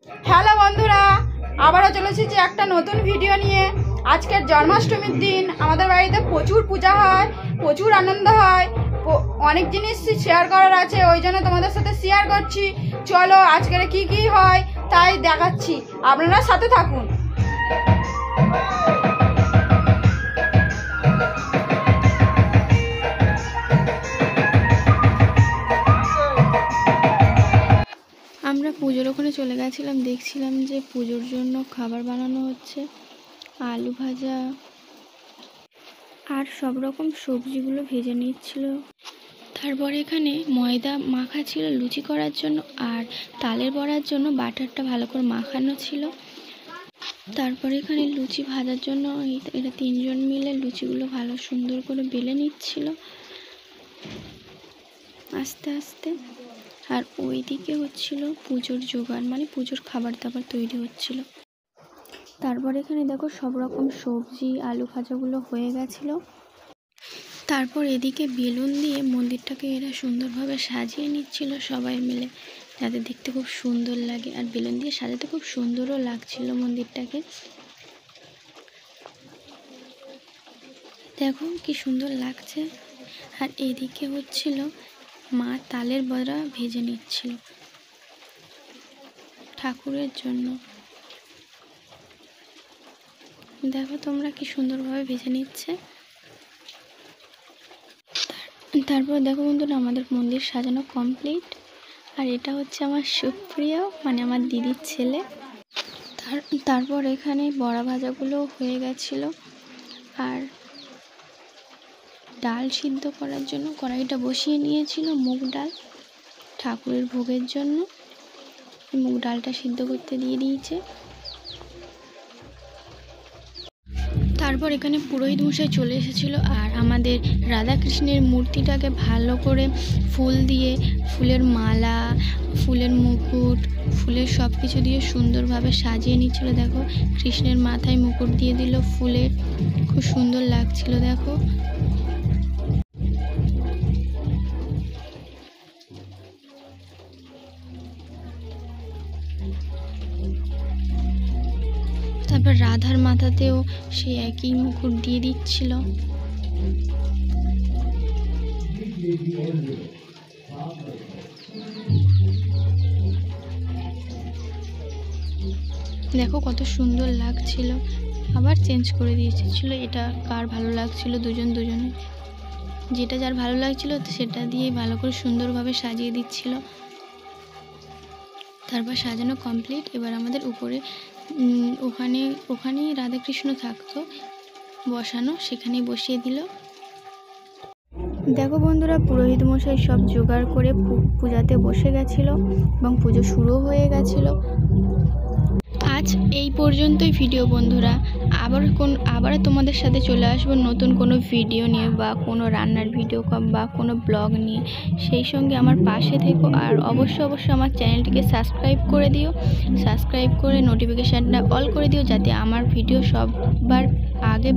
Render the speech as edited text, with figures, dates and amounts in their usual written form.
Hello বন্ধুরা, আবারও চলে এসেছি একটা নতুন ভিডিও নিয়ে। আজকের জন্মাষ্টমীর দিন আমাদের বাড়িতে প্রচুর পূজা হয়, প্রচুর আনন্দ হয়, অনেক জিনিস শেয়ার করার আছে, ওই জন্য তোমাদের সাথে শেয়ার করছি। চলো আজকের কি কি হয় তাই দেখাচ্ছি, আপনারা সাথে থাকুন। আমরা পুজোর ওখানে চলে গেছিলাম, দেখছিলাম যে পুজোর জন্য খাবার বানানো হচ্ছে, আলু ভাজা আর সব রকম সবজিগুলো ভেজে নিচ্ছিল। তারপরে এখানে ময়দা মাখা ছিল লুচি করার জন্য, আর তালের বড়ার জন্য বাটারটা ভালো করে মাখানো ছিল। তারপরে এখানে লুচি ভাজার জন্য এরা তিনজন মিলে লুচিগুলো ভালো সুন্দর করে বেলে নিচ্ছিল আস্তে আস্তে। আর ওইদিকে হচ্ছিল পুজোর জোগাড়, মানে পুজোর খাবার দাবার তৈরি হচ্ছিল। তারপর এখানে দেখো সব রকম সবজি আলু ভাজাগুলো হয়ে গেছিলো। তারপর এদিকে বেলুন দিয়ে মন্দিরটাকে এরা সুন্দরভাবে সাজিয়ে নিচ্ছিল সবাই মিলে, যাতে দেখতে খুব সুন্দর লাগে। আর বেলুন দিয়ে সাজাতে খুব সুন্দরও লাগছিল মন্দিরটাকে। দেখো কি সুন্দর লাগছে। আর এদিকে হচ্ছিল মা তালের বড়া ভেজে নিচ্ছিল ঠাকুরের জন্য। দেখো তোমরা কি সুন্দরভাবে ভেজে নিচ্ছে। তারপর দেখো বন্ধুরা, আমাদের মন্দির সাজানো কমপ্লিট। আর এটা হচ্ছে আমার সুপ্রিয়, মানে আমার দিদির ছেলে। তারপর এখানে বড়া ভাজাগুলো হয়ে গেছিলো। আর ডাল সিদ্ধ করার জন্য কড়াইটা বসিয়ে নিয়েছিল, মুগ ডাল ঠাকুরের ভোগের জন্য। মুগ ডালটা সিদ্ধ করতে দিয়ে দিয়েছে। তারপর এখানে পুরোহিত মশাই চলে এসেছিলো, আর আমাদের রাধাকৃষ্ণের মূর্তিটাকে ভালো করে ফুল দিয়ে, ফুলের মালা, ফুলের মুকুট, ফুলের সব কিছু দিয়ে সুন্দরভাবে সাজিয়ে নিচ্ছিল। দেখো কৃষ্ণের মাথায় মুকুট দিয়ে দিল ফুলের, খুব সুন্দর লাগছিল। দেখো তারপর রাধার মাথাতেও সে একই মুকুট দিয়ে দিচ্ছিল। দেখো কত সুন্দর লাগছিল। আবার চেঞ্জ করে দিয়েছিল, এটা কার ভালো লাগছিল দুজনে যেটা যার ভালো লাগছিল সেটা দিয়ে ভালো করে সুন্দরভাবে সাজিয়ে দিচ্ছিল। তারপর সাজানো কমপ্লিট। এবার আমাদের উপরে ওখানেই রাধাকৃষ্ণ থাকতো বসানো, সেখানেই বসিয়ে দিল। দেখো বন্ধুরা, পুরোহিত মশাই সব জোগাড় করে পূজাতে বসে গেছিল এবং পুজো শুরু হয়ে গেছিল। আজ এই পর্যন্তই ভিডিও বন্ধুরা। আবার তোমাদের সাথে চলে আসবো নতুন কোনো ভিডিও নিয়ে, বা কোনো রান্নার ভিডিও বা কোনো ব্লগ নিয়ে। সেই সঙ্গে আমার পাশে থেকো, আর অবশ্যই আমার চ্যানেলটিকে সাবস্ক্রাইব করে দিও। সাবস্ক্রাইব করে নোটিফিকেশানটা অল করে দিও, যাতে আমার ভিডিও সবার আগে